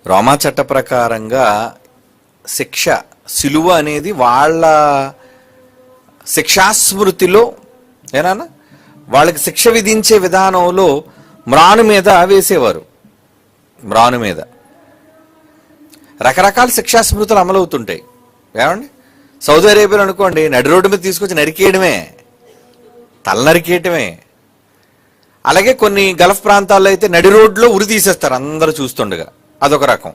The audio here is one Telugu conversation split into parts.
రోమా చట్ట ప్రకారంగా శిక్ష సిలువ అనేది వాళ్ళ శిక్షాస్మృతిలో ఏనా వాళ్ళకి శిక్ష విధించే విధానంలో మ్రాను మీద వేసేవారు. మ్రాను మీద రకరకాల శిక్షాస్మృతులు అమలవుతుంటాయి. ఏమండి, సౌదీ అరేబియాలో అనుకోండి, నడి రోడ్డు మీద తీసుకొచ్చి నరికేయడమే, తల నరికేయటమే. అలాగే కొన్ని గల్ఫ్ ప్రాంతాల్లో అయితే నడి రోడ్లో ఉరి తీసేస్తారు అందరూ చూస్తుండగా, అదొక రకం.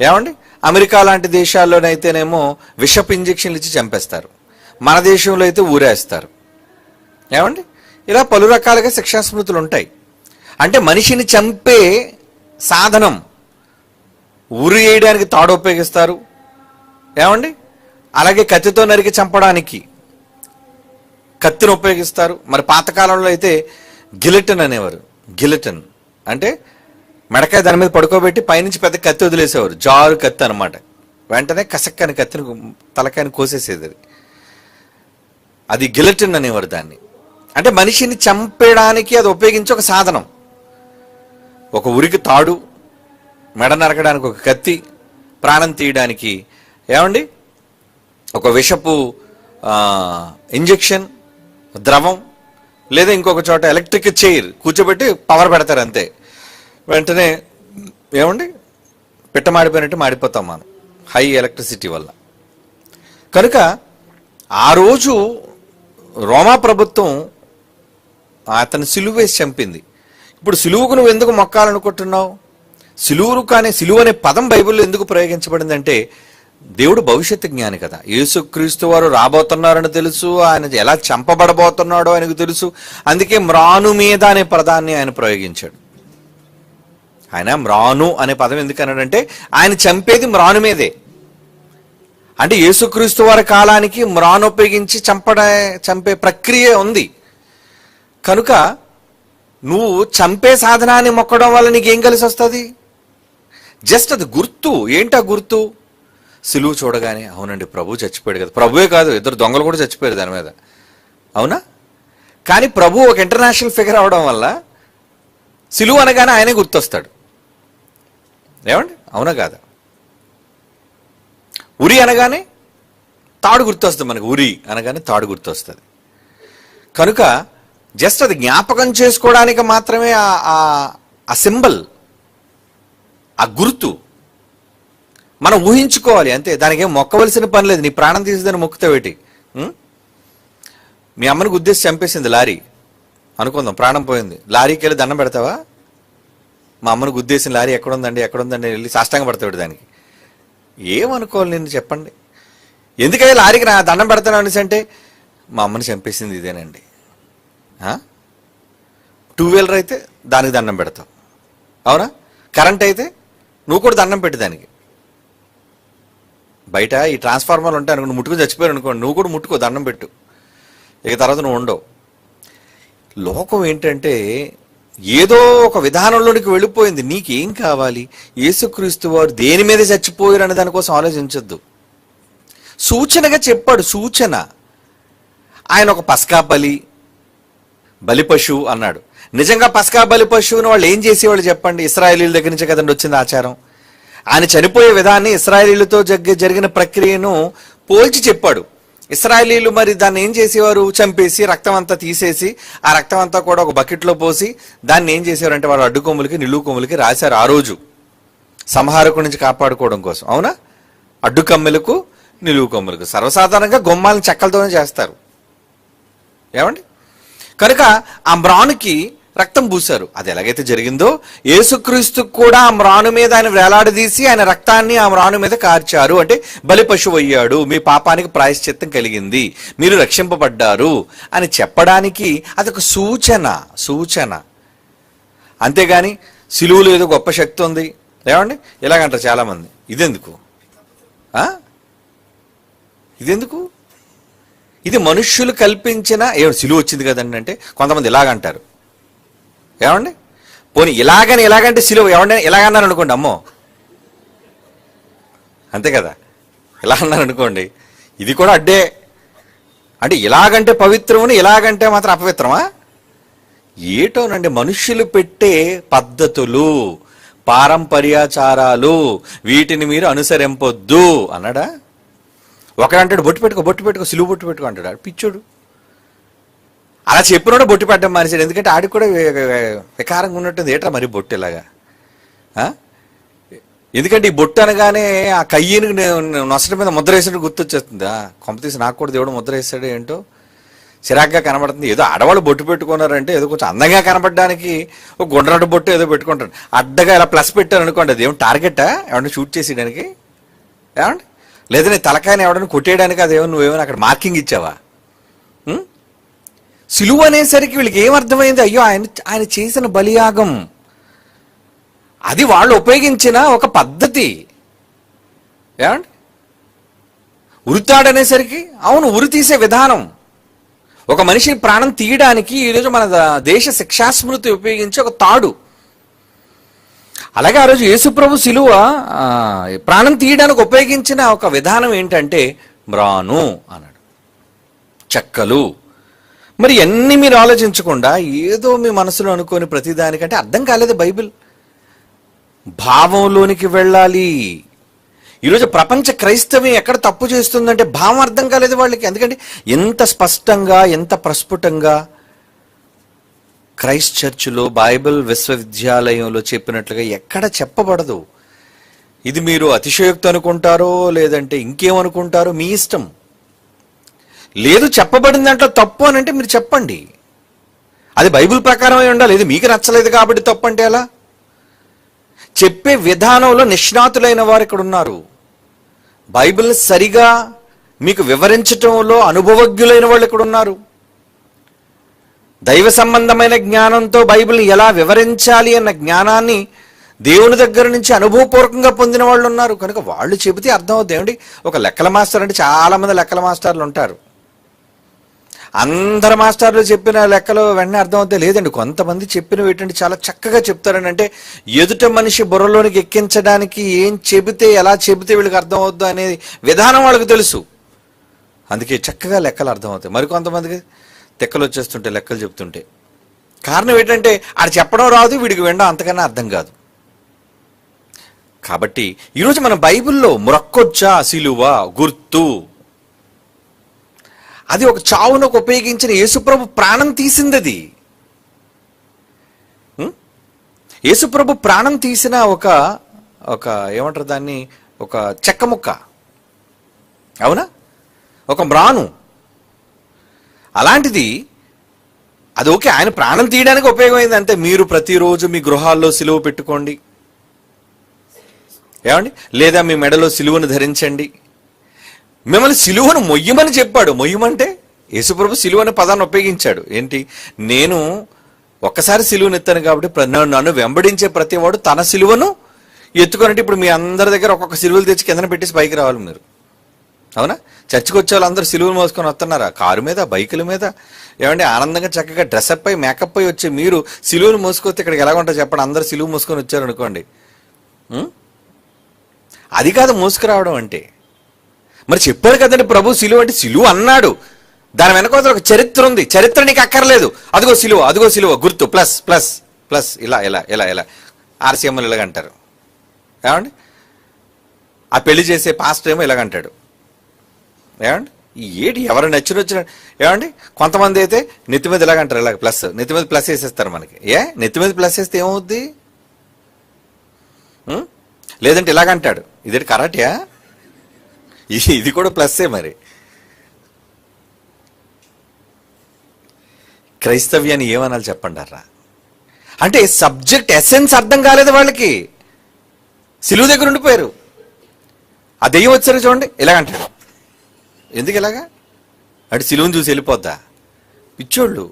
ఏమండి, అమెరికా లాంటి దేశాల్లోనైతేనేమో విషపు ఇంజక్షన్లు ఇచ్చి చంపేస్తారు, మన దేశంలో అయితే ఊరేస్తారు. ఏమండి, ఇలా పలు రకాలుగా శిక్షాస్మృతులు ఉంటాయి. అంటే మనిషిని చంపే సాధనం ఉరి వేయడానికి తాడు ఉపయోగిస్తారు. ఏమండి, అలాగే కత్తితో నరికి చంపడానికి కత్తిని ఉపయోగిస్తారు. మరి పాతకాలంలో అయితే గిలెటన్ అనేవారు. గిలెటన్ అంటే మెడకాయ దాని మీద పడుకోబెట్టి పైనుంచి పెద్ద కత్తి వదిలేసేవారు, జారు కత్తి అనమాట. వెంటనే కసక్కని కత్తిని తలకాయని కోసేసేది. అది గిలెటన్ అనేవారు దాన్ని. అంటే మనిషిని చంపేయడానికి అది ఉపయోగించే ఒక సాధనం. ఒక ఉరికి తాడు, మెడ నరకడానికి ఒక కత్తి, ప్రాణం తీయడానికి ఏమండి ఒక విషపు ఇంజెక్షన్ ద్రవం, లేదా ఇంకొక చోట ఎలక్ట్రిక్ చైర్ కూర్చోబెట్టి పవర్ పెడతారు అంతే. వెంటనే ఏమండి పిట్ట మాడిపోయినట్టు మాడిపోతాం మనం హై ఎలక్ట్రిసిటీ వల్ల. కనుక ఆ రోజు రోమా ప్రభుత్వం అతను సిలువ వేసి చంపింది. ఇప్పుడు సిలువకు నువ్వు ఎందుకు మొక్కాలనుకుంటున్నావు? సిలువురు కానీ సిలువ అనే పదం బైబిల్లో ఎందుకు ప్రయోగించబడిందంటే, దేవుడు భవిష్యత్తు జ్ఞాని కదా. యేసుక్రీస్తు వారు రాబోతున్నారని తెలుసు, ఆయన ఎలా చంపబడబోతున్నాడో ఆయనకు తెలుసు. అందుకే మ్రాను మీద అనే పదాన్ని ఆయన ప్రయోగించాడు. ఆయన మ్రాను అనే పదం ఎందుకు అన్నాడంటే, ఆయన చంపేది మ్రాను మీదే. అంటే యేసుక్రీస్తు వారి కాలానికి మ్రాను ఉపయోగించి చంపే ప్రక్రియ ఉంది. కనుక నువ్వు చంపే సాధనాన్ని మొక్కడం వల్ల నీకేం కలిసి వస్తుంది? జస్ట్ అది గుర్తు. ఏంటా గుర్తు? సిలువు చూడగానే అవునండి ప్రభు చచ్చిపోయాడు కదా. ప్రభువే కాదు, ఇద్దరు దొంగలు కూడా చచ్చిపోయారు దాని మీద, అవునా? కానీ ప్రభు ఒక ఇంటర్నేషనల్ ఫిగర్ అవడం వల్ల సిలువు అనగానే ఆయనే గుర్తొస్తాడు. ఏమండి, అవునా కాదా? ఉరి అనగానే తాడు గుర్తొస్తుంది మనకు. ఉరి అనగానే తాడు గుర్తొస్తుంది. కనుక జస్ట్ అది జ్ఞాపకం చేసుకోవడానికి మాత్రమే ఆ సింబల్, ఆ గుర్తు మనం ఊహించుకోవాలి అంతే. దానికి ఏం మొక్కవలసిన పని లేదు. నీ ప్రాణం తీసేదని మొక్కుతావేటి? మీ అమ్మని గుద్దేసి చంపేసింది లారీ అనుకుందాం, ప్రాణం పోయింది. లారీకి వెళ్ళి దండం పెడతావా? మా అమ్మను గుద్దేసిన లారీ ఎక్కడుందండి వెళ్ళి సాష్టాంగ పడతాడు దానికి. ఏమనుకోవాలి నేను చెప్పండి? ఎందుకని లారీకి నా దండం పెడతాను అనేసి అంటే, మా అమ్మని చంపేసింది ఇదేనండి. 2 వీలర్ అయితే దానికి దండం పెడతావు, అవునా? కరెంట్ అయితే నువ్వు కూడా దండం పెట్టి దానికి. బయట ఈ ట్రాన్స్ఫార్మర్లు ఉంటాయి అనుకో, ముట్టుకుని చచ్చిపోయారు అనుకోండి, నువ్వు కూడా ముట్టుకో, దండం పెట్టు, ఇక తర్వాత నువ్వు ఉండవు. లోకం ఏంటంటే ఏదో ఒక విధానంలోనికి వెళ్ళిపోయింది. నీకేం కావాలి? యేసుక్రీస్తు వారు దేని మీద చచ్చిపోయారు అనే దానికోసం ఆలోచించొద్దు. సూచనగా చెప్పాడు, సూచన. ఆయన ఒక పస్కా బలి పశువు అన్నాడు. నిజంగా పస్కా బలి పశువుని వాళ్ళు ఏం చేసేవాళ్ళు చెప్పండి? ఇశ్రాయేలీల దగ్గర నుంచి కదండి వచ్చింది ఆచారం. ఆయన చనిపోయే విధాన్ని ఇశ్రాయేలీలతో జరిగిన ప్రక్రియను పోల్చి చెప్పాడు. ఇశ్రాయేలీలు మరి దాన్ని ఏం చేసేవారు? చంపేసి రక్తం అంతా తీసేసి ఆ రక్తం అంతా కూడా ఒక బకెట్లో పోసి దాన్ని ఏం చేసేవారు అంటే వాళ్ళు అడ్డు కొమ్ములకి నిలువు కొమ్ములకి రాశారు. ఆ రోజు సంహారకుడి నుంచి కాపాడుకోవడం కోసం, అవునా? అడ్డు కమ్మెలకు నిలువు కొమ్ములకు. సర్వసాధారణంగా గుమ్మాలను చెక్కలతోనే చేస్తారు. ఏమండి? కనుక ఆ మ్రానుకి రక్తం పూశారు. అది ఎలాగైతే జరిగిందో యేసుక్రీస్తు కూడా ఆ మ్రాను మీద ఆయన వేలాడదీసి ఆయన రక్తాన్ని ఆ మ్రాను మీద కార్చారు. అంటే బలి పశువు అయ్యాడు, మీ పాపానికి ప్రాయశ్చిత్తం కలిగింది, మీరు రక్షింపబడ్డారు అని చెప్పడానికి అదొక సూచన. అంతేగాని సిలువలో ఏదో గొప్ప శక్తి ఉంది ఏమండి ఇలాగంటారు చాలామంది. ఇదెందుకు? ఇది మనుష్యులు కల్పించిన సిలువ వచ్చింది కదండి అంటే కొంతమంది ఇలాగంటారు. ఏమండి, పోనీ ఇలాగంటే సిలువ ఏమండి ఇలాగన్నారు అనుకోండి, అమ్మో అంతే కదా, ఇలా అన్నారు అనుకోండి, ఇది కూడా అడ్డే. అంటే ఇలాగంటే పవిత్రముని, ఇలాగంటే మాత్రం అపవిత్రమా? ఏటోనండి మనుష్యులు పెట్టే పద్ధతులు, పారంపర్యాచారాలు, వీటిని మీరు అనుసరింపొద్దు అన్నాడా? ఒకడంటాడు బొట్టు పెట్టుకో, సిలువు బొట్టు పెట్టుకో అంటాడు. ఆడు పిచ్చోడు. అలా చెప్పినోడే బొట్టు పెట్టడం మానేశాడు. ఎందుకంటే ఆడికి కూడా వికారంగా ఉన్నట్టుంది. ఏట్రా మరి బొట్టు ఇలాగా? ఎందుకంటే ఈ బొట్టు అనగానే ఆ కయ్యను నొసటి మీద ముద్ర వేసినట్టు గుర్తొచ్చేస్తుందా? కొంపతీసి నాకు కూడా దేవుడు ముద్ర వేసాడు ఏంటో, చిరాగ్గా కనబడుతుంది. ఏదో ఆడవాళ్ళు బొట్టు పెట్టుకున్నారంటే ఏదో కొంచెం అందంగా కనబడడానికి ఒక గుండ్రటి బొట్టు ఏదో పెట్టుకుంటారు. అడ్డగా ఇలా ప్లస్ పెట్టారు అనుకోండి, అది ఏమి టార్గెటా ఎవరైనా షూట్ చేసేయడానికి? ఏమండి? లేదా నీ తలకాయని ఎవడని కొట్టేయడానికి అదేమో నువ్వేమైనా అక్కడ మార్కింగ్ ఇచ్చావా? సిలువ అనేసరికి వీళ్ళకి ఏమర్థమైంది? అయ్యో ఆయన చేసిన బలియాగం, అది వాళ్ళు ఉపయోగించిన ఒక పద్ధతి. ఏమండి? ఉరితాడనేసరికి అవును, ఉరి తీసే విధానం. ఒక మనిషిని ప్రాణం తీయడానికి ఈరోజు మన దేశ శిక్షాస్మృతి ఉపయోగించే ఒక తాడు. అలాగే ఆ రోజు యేసుప్రభు సిలువ ప్రాణం తీయడానికి ఉపయోగించిన ఒక విధానం ఏంటంటే మ్రాను అన్నాడు, చెక్కలు. మరి ఎన్ని మీరు ఆలోచించకుండా ఏదో మీ మనసులో అనుకోని ప్రతిదానికంటే అర్థం కాలేదు బైబిల్. భావంలోనికి వెళ్ళాలి. ఈరోజు ప్రపంచ క్రైస్తవం ఎక్కడ తప్పు చేస్తుందంటే భావం అర్థం కాలేదు వాళ్ళకి. ఎందుకంటే ఎంత స్పష్టంగా, ఎంత ప్రస్ఫుటంగా క్రైస్ట్ చర్చిలో, బైబిల్ విశ్వవిద్యాలయంలో చెప్పినట్లుగా ఎక్కడ చెప్పబడదు. ఇది మీరు అతిశయోక్తి అనుకుంటారో లేదంటే ఇంకేమనుకుంటారో మీ ఇష్టం. లేదు చెప్పబడిన దాంట్లో తప్పు అని అంటే మీరు చెప్పండి, అది బైబిల్ ప్రకారమే ఉండాలి. ఇది మీకు నచ్చలేదు కాబట్టి తప్పు అంటే ఎలా? చెప్పే విధానంలో నిష్ణాతులైన వారు ఇక్కడ ఉన్నారు. బైబిల్ సరిగా మీకు వివరించటంలో అనుభవజ్ఞులైన వాళ్ళు ఇక్కడ ఉన్నారు. దైవ సంబంధమైన జ్ఞానంతో బైబిల్ని ఎలా వివరించాలి అన్న జ్ఞానాన్ని దేవుని దగ్గర నుంచి అనుభవపూర్వకంగా పొందిన వాళ్ళు ఉన్నారు. కనుక వాళ్ళు చెబితే అర్థం అవుతుంది. ఏమండి, ఒక లెక్కల మాస్టర్ అంటే చాలా మంది లెక్కల మాస్టర్లు ఉంటారు. అందరు మాస్టర్లు చెప్పిన లెక్కలు వెంటనే అర్థం అవుతాయి లేదండి. కొంతమంది చెప్పినవి ఏంటంటే చాలా చక్కగా చెప్తారని, అంటే ఎదుట మనిషి బుర్రలోనికి ఎక్కించడానికి ఏం చెబితే, ఎలా చెబితే వీళ్ళకి అర్థం అవుద్దు అనే విధానం వాళ్ళకి తెలుసు. అందుకే చక్కగా లెక్కలు అర్థం అవుతాయి. మరి కొంతమందికి తెక్కలు వచ్చేస్తుంటే లెక్కలు చెప్తుంటే కారణం ఏంటంటే ఆడు చెప్పడం రాదు, వీడికి వినడం అంతకన్నా అర్థం కాదు. కాబట్టి ఈరోజు మన బైబిల్లో మ్రొక్కొచ్చా సిలువ గుర్తు, అది ఒక చావునకు ఉపయోగించిన యేసుప్రభు ప్రాణం తీసింది. అది యేసుప్రభు ప్రాణం తీసిన ఒక ఏమంటారు దాన్ని, ఒక చెక్క ముక్క, అవునా, ఒక మ్రాను. అలాంటిది అది ఓకే, ఆయన ప్రాణం తీయడానికి ఉపయోగమైంది అంతే. మీరు ప్రతిరోజు మీ గృహాల్లో సిలువ పెట్టుకోండి, ఏమండి, లేదా మీ మెడలో సిలువను ధరించండి. మిమ్మల్ని సిలువను మొయ్యమని చెప్పాడు. మొయ్యమంటే యేసుప్రభు సిలువ అనే పదాన్ని ఉపయోగించాడు. ఏంటి, నేను ఒక్కసారి సిలువను ఎత్తాను కాబట్టి నన్ను వెంబడించే ప్రతివాడు తన సిలువను ఎత్తుకొనంటే, ఇప్పుడు మీ అందరి దగ్గర ఒక్కొక్క సిలువలు తెచ్చి కిందన పెట్టేసి పైకి రావాలి మీరు, అవునా? చర్చికి వచ్చే వాళ్ళందరూ సిలువలు మోసుకొని వస్తున్నారా? కారు మీద, బైకుల మీద, ఏమంటే ఆనందంగా చక్కగా డ్రెస్అప్ అయి మేకప్ అయి వచ్చి మీరు సిలువను మోసుకొస్తే ఇక్కడికి ఎలా ఉంటారు చెప్పండి? అందరూ సిలువ మోసుకొని వచ్చారు అనుకోండి. అది కాదు మోసుకురావడం అంటే. మరి చెప్పాడు కదండి ప్రభు సిలువ అంటే, సిలువ అన్నాడు, దాని వెనక ఒక చరిత్ర ఉంది. చరిత్ర నీకు అక్కర్లేదు. అదిగో సిలువ, అదిగో సిలువ గుర్తు, ప్లస్ ప్లస్ ప్లస్, ఇలా ఇలా ఇలా ఇలా ఆర్సీఎంలు ఇలాగంటారు, ఏమండి? ఆ పెళ్లి చేసే పాస్టర్ ఏమో ఇలాగంటాడు, ఏమండి? ఏటి ఎవరు నచ్చిన ఏమండి? కొంతమంది అయితే నెత్తి మీద ఇలాగంటారు, ఇలాగ ప్లస్, నెత్తి మీద ప్లస్ వేసేస్తారు మనకి. నెత్తి మీద ప్లస్ వేస్తే ఏమవుద్ది? లేదంటే ఇలాగంటాడు, ఇదేంటి కరాటియా? ఇది కూడా ప్లస్సే. మరి క్రైస్తవ్యాన్ని ఏమనాలి చెప్పండారా? అంటే సబ్జెక్ట్ ఎసెన్స్ అర్థం కాలేదు వాళ్ళకి. సిలువ దగ్గర ఉండిపోయారు. ఆ దెయ్యం వచ్చారు చూడండి, ఇలాగంటాడు. ఎందుకు ఇలాగా అంటే సిలువను చూసి వెళ్ళిపోద్దా? పిచ్చోళ్ళు.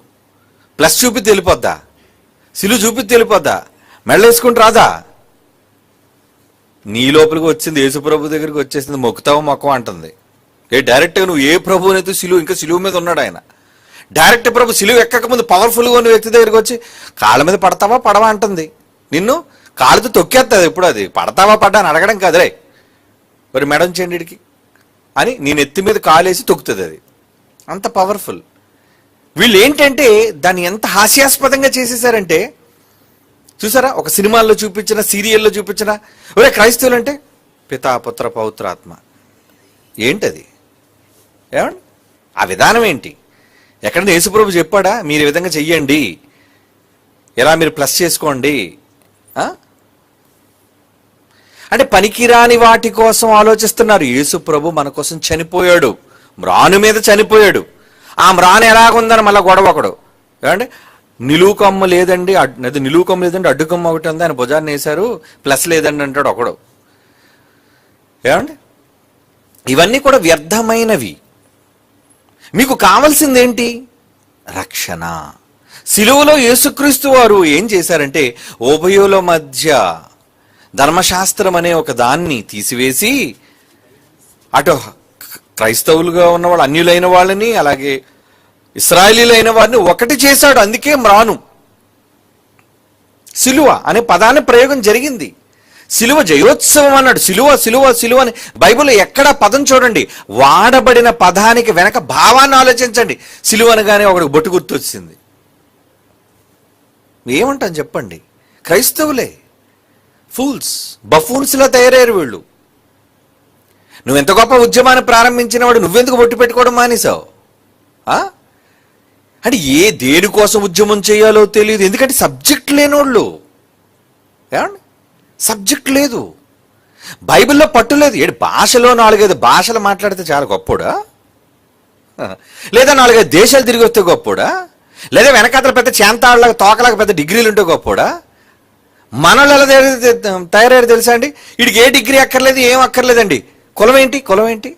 ప్లస్ చూపితే వెళ్ళిపోద్దా? సిలువ చూపితే వెళ్ళిపోద్దా? మెడలేసుకుంటూ రాదా? నీ లోపలికి వచ్చింది, యేసుప్రభు దగ్గరికి వచ్చేసింది, మొక్కుతావు మొక్కం అంటుంది. డైరెక్ట్గా నువ్వు ఏ ప్రభువునైతే సిలువ, ఇంకా సిలువ మీద ఉన్నాడు ఆయన. డైరెక్ట్ ప్రభు సిలువ ఎక్కక ముందు పవర్ఫుల్గా ఉన్న వ్యక్తి దగ్గరికి వచ్చి కాళ్ళ మీద పడతావా పడవా అంటుంది. నిన్ను కాళ్ళతో తొక్కేస్తుంది. ఎప్పుడు అది పడతావా పడ్డా అని అడగడం కాదురే, మరి మేడం చేయండికి అని నేను ఎత్తి మీద కాలేసి తొక్కుతుంది. అది అంత పవర్ఫుల్. వీళ్ళు ఏంటంటే దాన్ని ఎంత హాస్యాస్పదంగా చేసేసారంటే, చూసారా, ఒక సినిమాల్లో చూపించిన, సీరియల్లో చూపించిన, ఒరే క్రైస్తవులు అంటే పితా పుత్ర పవిత్రాత్మ. ఏంటది? ఏమండి ఆ విధానం ఏంటి? ఎక్కడైనా యేసుప్రభు చెప్పాడా మీరు ఈ విధంగా చెయ్యండి, ఎలా మీరు ప్లస్ చేసుకోండి? అంటే పనికిరాని వాటి కోసం ఆలోచిస్తున్నారు. యేసుప్రభు మన కోసం చనిపోయాడు, మ్రాను మీద చనిపోయాడు. ఆ మ్రాను ఎలాగుందని మళ్ళీ గొడవ ఒకడు. ఏమంటే నిలువుకమ్మ లేదండి, అది నిలువుకమ్మ లేదండి, అడ్డుకమ్మ ఒకటి ఉంది, ఆయన భుజాన్ని వేశారు, ప్లస్ లేదండి అంటాడు ఒకడు. ఏమండి ఇవన్నీ కూడా వ్యర్థమైనవి. మీకు కావాల్సింది ఏంటి? రక్షణ. సిలువలో యేసుక్రీస్తు వారు ఏం చేశారంటే ఉభయుల మధ్య ధర్మశాస్త్రం అనే ఒక దాన్ని తీసివేసి అటు క్రైస్తవులుగా ఉన్నవాళ్ళు, అన్యులైన వాళ్ళని, అలాగే ఇశ్రాయేలీలైన వారిని ఒకటి చేశాడు. అందుకే మ్రాను, సిలువ అనే పదాన్ని ప్రయోగం జరిగింది. సిలువ జయోత్సవం అన్నాడు. సిలువ సిలువ సిలువ అని బైబిల్లో ఎక్కడ పదం చూడండి, వాడబడిన పదానికి వెనక భావాన్ని ఆలోచించండి. సిలువ అనగానే ఒకడికి బొట్టు గుర్తు వచ్చింది. ఏమంటాను చెప్పండి? క్రైస్తవులే ఫూల్స్, బఫూన్స్లా తయారయ్యారు వీళ్ళు. నువ్వెంత గొప్ప ఉద్యమాన్ని ప్రారంభించిన వాడు నువ్వెందుకు బొట్టు పెట్టుకోవడం మానేశావు? అంటే దేనికోసం ఉద్యమం చేయాలో తెలియదు. ఎందుకంటే సబ్జెక్ట్ లేనోళ్ళు. ఏమండి సబ్జెక్ట్ లేదు, బైబిల్లో పట్టు లేదు. భాషలో 4-5 భాషలు మాట్లాడితే చాలా గొప్పోడా? లేదా 4-5 దేశాలు తిరిగి వస్తే గొప్పోడా? లేదా వెనకాతల పెద్ద చేంతాళ్ళగా తోకలాగా పెద్ద డిగ్రీలు ఉంటే గొప్పోడా? మనలో ఎలా తయారయ్యారు తెలుసా అండి? వీడికి ఏ డిగ్రీ అక్కర్లేదు, ఏం అక్కర్లేదండి. కులం ఏంటి? కులం ఏంటి?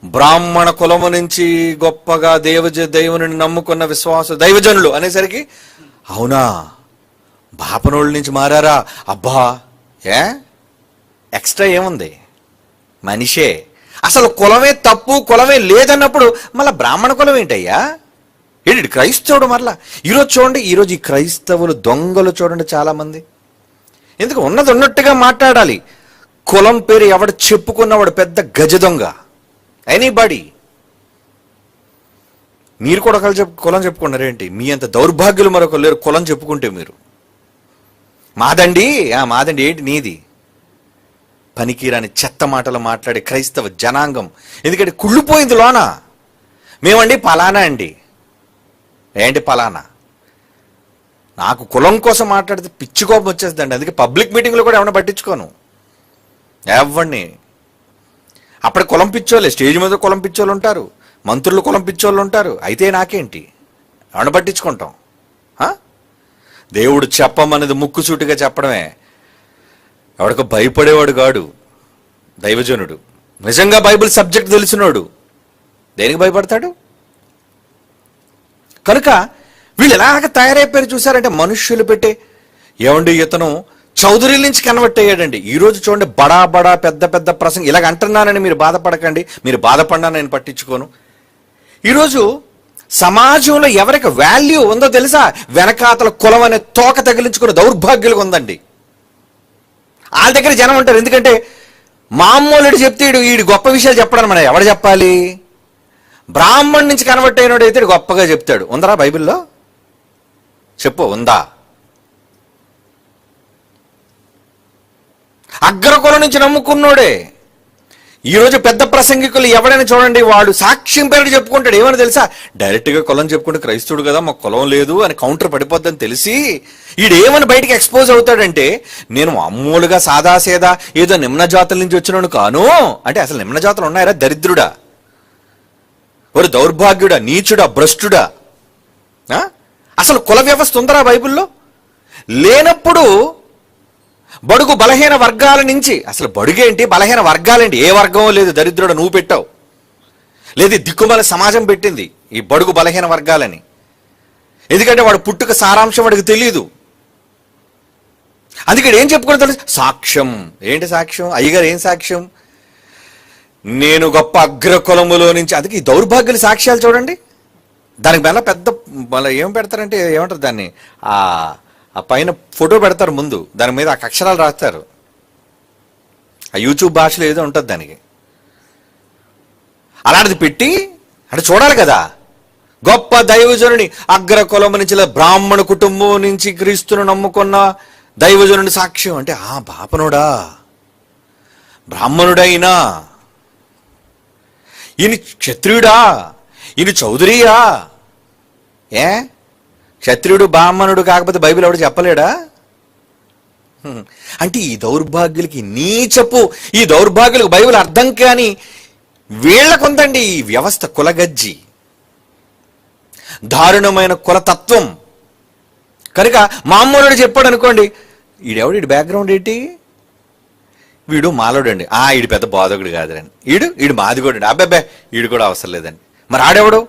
బ్రాహ్మణ కులము నుంచి గొప్పగా దేవుని నమ్ముకున్న విశ్వాస దైవజనులు అనేసరికి అవునా, బాపనోళ్ళ నుంచి మారారా? అబ్బా, ఎక్స్ట్రా ఏముంది? మనిషే. అసలు కులమే తప్పు, కులమే లేదన్నప్పుడు మళ్ళీ బ్రాహ్మణ కులం ఏంటయ్యా? ఏంటి క్రైస్తవుడు? మరలా ఈరోజు చూడండి, ఈరోజు ఈ క్రైస్తవులు దొంగలు చూడండి చాలామంది. ఎందుకు ఉన్నది ఉన్నట్టుగా మాట్లాడాలి. కులం పేరు ఎవడు చెప్పుకున్నవాడు పెద్ద గజ దొంగ. ఎనీబడి. మీరు కూడా కులం చెప్పుకున్నారేంటి? మీ అంత దౌర్భాగ్యులు మరొకరు లేరు కులం చెప్పుకుంటే. మీరు మాదండి, మాదండి ఏంటి నీది? పనికిరాని చెత్త మాటలు మాట్లాడే క్రైస్తవ జనాంగం. ఎందుకంటే కుళ్ళిపోయింది లోన. మేమండి పలానా అండి. ఏంటి పలానా? నాకు కులం కోసం మాట్లాడితే పిచ్చి కోపం వచ్చేస్తుందండి. అందుకే పబ్లిక్ మీటింగ్లో కూడా ఏమైనా పట్టించుకోను ఎవరిని. అప్పుడు కులం పిచ్చోళ్ళే, స్టేజ్ మీద కులం పిచ్చోళ్ళు ఉంటారు, మంత్రులు కులం పిచ్చోళ్ళు ఉంటారు. అయితే నాకేంటి? ఏమైనా పట్టించుకుంటాం? దేవుడు చెప్పమనేది ముక్కుసూటిగా చెప్పడమే. ఎవడికి భయపడేవాడు కాడు దైవజనుడు. నిజంగా బైబిల్ సబ్జెక్ట్ తెలిసినోడు దేనికి భయపడతాడు? కనుక వీళ్ళు ఎలాగ తయారైపోయారు చూసారంటే, మనుష్యులు పెట్టే ఏమండి ఇతను చౌదరిల నుంచి కన్వర్ట్ అయ్యాడండి. ఈరోజు చూడండి, బడా బడా పెద్ద పెద్ద ప్రసంగం. ఇలాగ అంటున్నానని మీరు బాధపడకండి, మీరు బాధపడినా నేను పట్టించుకోను. ఈరోజు సమాజంలో ఎవరికి వాల్యూ ఉందో తెలుసా? వెనకాతల కులం అనే తోక తగిలించుకున్న దౌర్భాగ్యులుగా ఉందండి. వాళ్ళ దగ్గర జనం ఉంటారు. ఎందుకంటే మామూలుడు చెప్తే వీడు గొప్ప విషయాలు చెప్పడం మన ఎవడు చెప్పాలి? బ్రాహ్మణ్ నుంచి కన్వర్ట్ అయినోడు అయితే గొప్పగా చెప్తాడు. ఉందరా బైబిల్లో? చెప్పు, ఉందా? అగ్రకులం నుంచి నమ్ముకున్నోడే ఈరోజు పెద్ద ప్రసంగికులు ఎవడైనా చూడండి, వాడు సాక్ష్యం పేరు చెప్పుకుంటాడు. ఏమని తెలుసా? డైరెక్ట్గా కులం చెప్పుకుంటే క్రైస్తవుడు కదా, మాకు కులం లేదు అని కౌంటర్ పడిపోద్దని తెలిసి ఈడేమని బయటికి ఎక్స్పోజ్ అవుతాడంటే, నేను మామూలుగా సాదాసేదా ఏదో నిమ్న జాతుల నుంచి వచ్చినాను కాను అంటే, అసలు నిమ్న జాతులు ఉన్నాయరా? దరిద్రుడా, ఒక దౌర్భాగ్యుడా, నీచుడా, భ్రష్టుడా? అసలు కుల వ్యవస్థ ఉందరా బైబిల్లో? లేనప్పుడు బడుగు బలహీన వర్గాల నుంచి, అసలు బడుగేంటి, బలహీన వర్గాలేంటి? ఏ వర్గం లేదు. దరిద్రుడు నువ్వు పెట్టావు, లేదు దిక్కుమాల సమాజం పెట్టింది ఈ బడుగు బలహీన వర్గాలని. ఎందుకంటే వాడు పుట్టుక సారాంశం వాడికి తెలియదు. అందుకే ఏం చెప్పుకుని తెలుసు? సాక్ష్యం. ఏంటి సాక్ష్యం? అయ్యగారు ఏం సాక్ష్యం? నేను గొప్ప అగ్రకులములో నుంచి. అందుకే ఈ దౌర్భాగ్యుల సాక్ష్యాలు చూడండి. దానికి మళ్ళీ పెద్ద మళ్ళీ ఏం పెడతారంటే, ఏమంటారు దాన్ని, ఆ పైన ఫోటో పెడతారు ముందు, దాని మీద ఆ అక్షరాలు రాస్తారు. ఆ యూట్యూబ్ భాషలో ఏదో ఉంటుంది దానికి. అలాంటిది పెట్టి అంటే చూడాలి కదా, గొప్ప దైవజనుని అగ్రకులము నుంచి, బ్రాహ్మణ కుటుంబం నుంచి క్రీస్తును నమ్ముకున్న దైవజనుడి సాక్ష్యం అంటే బాపనుడా, బ్రాహ్మణుడైనా, ఈయన క్షత్రియుడా, ఈయన చౌదరియా? క్షత్రియుడు బ్రాహ్మణుడు కాకపోతే బైబిల్ ఎవడు చెప్పలేడా? అంటే ఈ దౌర్భాగ్యులకి, నీచపు ఈ దౌర్భాగ్యులకు బైబిల్ అర్థం కాని వీళ్ళకుందండి ఈ వ్యవస్థ, కులగజ్జి, దారుణమైన కులతత్వం. కనుక మామూలుడు చెప్పాడు అనుకోండి, ఈడెవడు, ఈడు బ్యాక్గ్రౌండ్ ఏంటి, వీడు మాలోడండి, ఈడు పెద్ద బాధకుడు కాదురండి, ఈడు మాదిగోడండి, అబ్బాబ్బే ఈడు కూడా అవసరం లేదండి. మరి ఆడెవడు,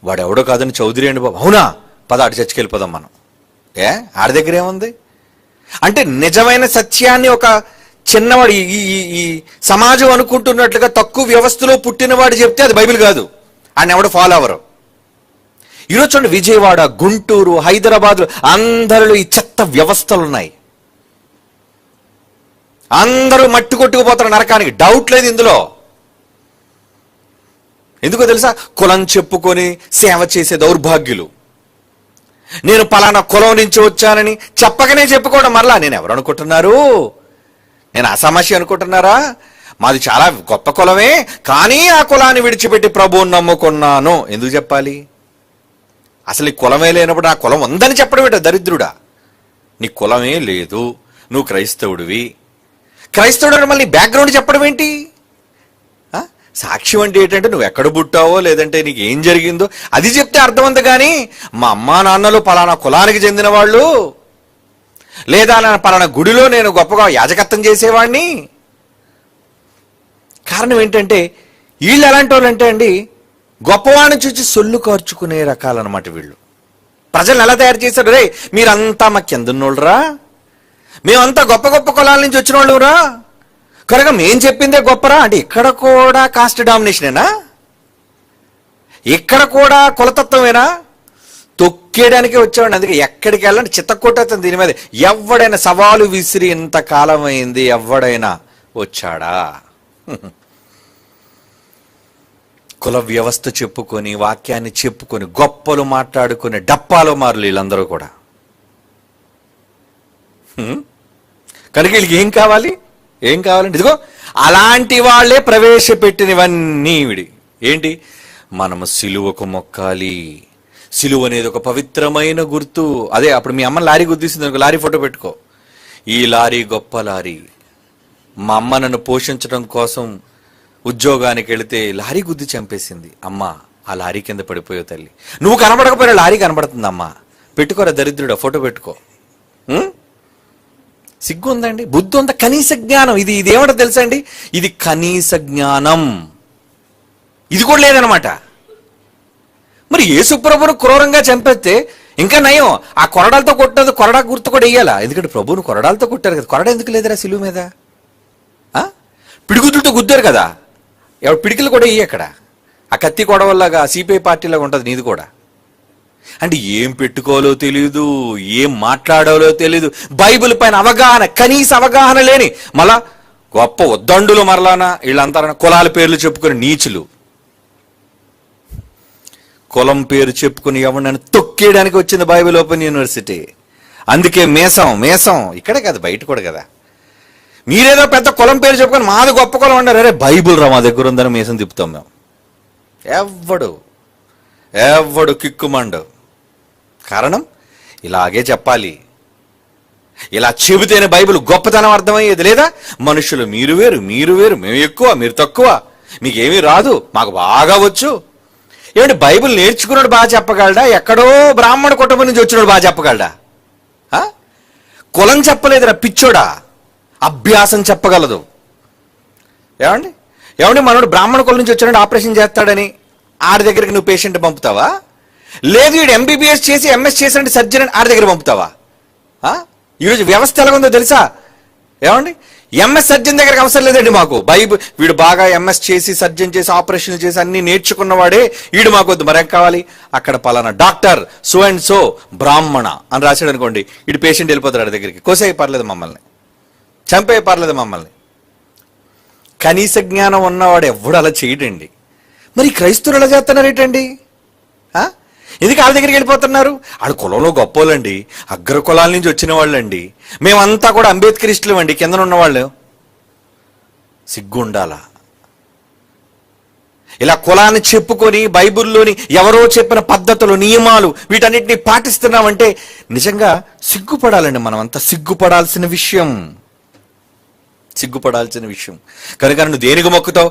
వాడెవడో కాదని చౌదరి అండి బాబు, అవునా పద ఆడు చర్చికి వెళ్ళిపోదాం మనం. ఆడి దగ్గర ఏముంది అంటే నిజమైన సత్యాన్ని ఒక చిన్నవాడు ఈ సమాజం అనుకుంటున్నట్లుగా తక్కువ వ్యవస్థలో పుట్టినవాడు చెప్తే అది బైబిల్ కాదు, ఆయన ఎవడు ఫాలో అవరు. ఈరోజు చూడండి, విజయవాడ, గుంటూరు, హైదరాబాద్ అందరిలో ఈ చెత్త వ్యవస్థలు ఉన్నాయి. అందరూ మట్టి కొట్టుకుపోతారు నరకానికి, డౌట్ లేదు ఇందులో. ఎందుకో తెలుసా? కులం చెప్పుకొని సేవ చేసే దౌర్భాగ్యులు. నేను పలానా కులం నుంచి వచ్చానని చెప్పకనే చెప్పుకోవడం. మరలా నేను ఎవరు అనుకుంటున్నారు, నేను ఆ సమస్య అనుకుంటున్నారా? మాది చాలా గొప్ప కులమే, కానీ ఆ కులాన్ని విడిచిపెట్టి ప్రభువుని నమ్ముకున్నాను. ఎందుకు చెప్పాలి? అసలు ఈ కులమే లేనప్పుడు ఆ కులం ఉందని చెప్పడం ఏంటో దరిద్రుడా. నీ కులమే లేదు, నువ్వు క్రైస్తవుడివి. క్రైస్తవుడు మళ్ళీ బ్యాక్గ్రౌండ్ చెప్పడం ఏంటి? సాక్ష్యం అంటే ఏంటంటే నువ్వు ఎక్కడ పుట్టావో లేదంటే నీకు ఏం జరిగిందో అది చెప్తే అర్థం ఉంది. కానీ మా అమ్మా నాన్నలు పలానా కులానికి చెందిన వాళ్ళు, లేదా పలానా గుడిలో నేను గొప్పగా యాజకత్వం చేసేవాడిని. కారణం ఏంటంటే వీళ్ళు ఎలాంటి వాళ్ళు అంటే అండి, గొప్పవాడిని చూసి సొల్లు కార్చుకునే రకాలన్నమాట వీళ్ళు. ప్రజలను ఎలా తయారు చేశారు? రే మీరంతా మా కిందన్నోళ్ళరా, మేమంతా గొప్ప గొప్ప కులాల నుంచి వచ్చిన వాళ్ళురా, కనుక మేం చెప్పిందే గొప్పరా అంటే ఇక్కడ కూడా కాస్ట్ డామినేషనేనా? ఇక్కడ కూడా కులతత్వమేనా? తొక్కేయడానికే వచ్చేవాడిని. అందుకే ఎక్కడికి వెళ్ళండి చిత్తకొట్టేస్తుంది దీని మీద. ఎవడైనా సవాలు విసిరి ఇంతకాలం అయింది, ఎవడైనా వచ్చాడా? కుల వ్యవస్థ చెప్పుకొని, వాక్యాన్ని చెప్పుకొని, గొప్పలు మాట్లాడుకునే డప్పాలో మారులు వీళ్ళందరూ కూడా. కనుక వీళ్ళకి ఏం కావాలి? ఏం కావాలండి? ఇదిగో అలాంటి వాళ్ళే ప్రవేశపెట్టినవన్నీ ఏంటి? మనము సిలువకు మొక్కాలి. సిలువ అనేది ఒక పవిత్రమైన గుర్తు. అదే అప్పుడు మీ అమ్మ లారీ గుర్తిస్తుంది అనుకో, లారీ ఫోటో పెట్టుకో. ఈ లారీ గొప్ప లారీ. మా అమ్మ నన్ను పోషించడం కోసం ఉద్యోగానికి వెళితే లారీ గుద్ది చంపేసింది. అమ్మ ఆ లారీ కింద పడిపోయావు తల్లి. నువ్వు కనబడకపోయినా లారీ కనబడుతుంది. అమ్మ పెట్టుకోరా దరిద్రుడా, ఫోటో పెట్టుకో. సిగ్గు ఉందండి, బుద్ధి ఉందా? కనీస జ్ఞానం. ఇది ఏమంటో తెలుసా అండి? ఇది కనీస జ్ఞానం. ఇది కూడా లేదనమాట. మరి యేసుప్రభును క్రూరంగా చంపేస్తే ఇంకా నయం, ఆ కొరడాలతో కొట్టదు, కొరడా గుర్తు కూడా వేయాలా? ఎందుకంటే ప్రభువును కొరడాలతో కొట్టారు కదా, కొరడ ఎందుకు లేదురా సిలువ మీద? పిడిగుద్దులతో గుద్దారు కదా, ఎవరు పిడికిలు కూడా ఇయ్యి అక్కడ. ఆ కత్తి కొడవల్లాగా సిపిఐ పార్టీలాగా ఉంటుంది నీది కూడా. అంటే ఏం పెట్టుకోవాలో తెలియదు, ఏం మాట్లాడాలో తెలియదు, బైబిల్ పైన అవగాహన, కనీస అవగాహన లేని మళ్ళా గొప్ప ఉద్దండులు మరలానా వీళ్ళంతా కులాల పేర్లు చెప్పుకుని నీచులు. కులం పేరు చెప్పుకుని ఎవరినైనా తొక్కేయడానికి వచ్చింది బైబిల్ ఓపెన్ యూనివర్సిటీ. అందుకే మేసం ఇక్కడే కాదు బయట కూడా కదా. మీరేదో పెద్ద కులం పేరు చెప్పుకొని మాది గొప్ప కులం అన్నారు. అరే బైబిల్ రా మా దగ్గర ఉందని మేసం తిప్పుతాం మేము. ఎవడు కిక్కుమండు. కారణం ఇలాగే చెప్పాలి, ఇలా చెబితేనే బైబిల్ గొప్పతనం అర్థమయ్యేది. లేదా మనుషులు మీరు వేరు, మేము ఎక్కువ, మీరు తక్కువ, మీకేమీ రాదు, మాకు బాగా వచ్చు. ఏమంటే బైబిల్ నేర్చుకున్నాడు బాగా చెప్పగలడా? ఎక్కడో బ్రాహ్మణ కుటుంబం నుంచి వచ్చినాడు బాగా చెప్పగలడా? కులం చెప్పలేదురా పిచ్చోడా, అభ్యాసం చెప్పగలదు. ఏమండి మనోడు బ్రాహ్మణ కులం నుంచి వచ్చినాడు, ఆపరేషన్ చేస్తాడని ఆడి దగ్గరికి నువ్వు పేషెంట్ పంపుతావా? లేదు వీడు ఎంబీబీఎస్ చేసి ఎంఎస్ చేసినట్టు సర్జన్ ఆడి దగ్గర పంపుతావా? ఈరోజు వ్యవస్థ ఎలాగుందో తెలుసా? ఎంఎస్ సర్జన్ దగ్గరికి అవసరం లేదండి మాకు. వీడు బాగా ఎంఎస్ చేసి సర్జన్ చేసి ఆపరేషన్లు చేసి అన్ని నేర్చుకున్నవాడే వీడు మాకు వద్దు. మరేం కావాలి? అక్కడ పలానా డాక్టర్ సో అండ్ సో బ్రాహ్మణ అని రాశాడు అనుకోండి, వీడు పేషెంట్ వెళ్ళిపోతాడు ఆడి దగ్గరికి. కోసేయి పర్లేదు మమ్మల్ని, చంపే పర్లేదు మమ్మల్ని. కనీస జ్ఞానం ఉన్నవాడు ఎవడు అలా చేయడండి. మరి క్రైస్తవులు ఎలా చేస్తున్నారేటండి? ఎందుకు వాళ్ళ దగ్గరికి వెళ్ళిపోతున్నారు? వాళ్ళ కులంలో గొప్పోళ్ళండి, అగ్ర కులాల నుంచి వచ్చిన వాళ్ళండి, మేమంతా కూడా అంబేద్కరిస్టులు అండి, కింద ఉన్నవాళ్ళు. సిగ్గు ఉండాలా? ఇలా కులాన్ని చెప్పుకొని బైబిల్లోని ఎవరో చెప్పిన పద్ధతులు, నియమాలు వీటన్నిటిని పాటిస్తున్నామంటే నిజంగా సిగ్గుపడాలండి. మనం అంతా సిగ్గుపడాల్సిన విషయం, సిగ్గుపడాల్సిన విషయం. కనుక నువ్వు దేనికి మొక్కుతావు?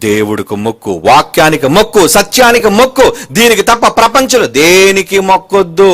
దేవుడికి మొక్కు, వాక్యానికి మొక్కు, సత్యానికి మొక్కు. దీనికి తప్ప ప్రపంచంలో దేనికి మొక్కొద్దు.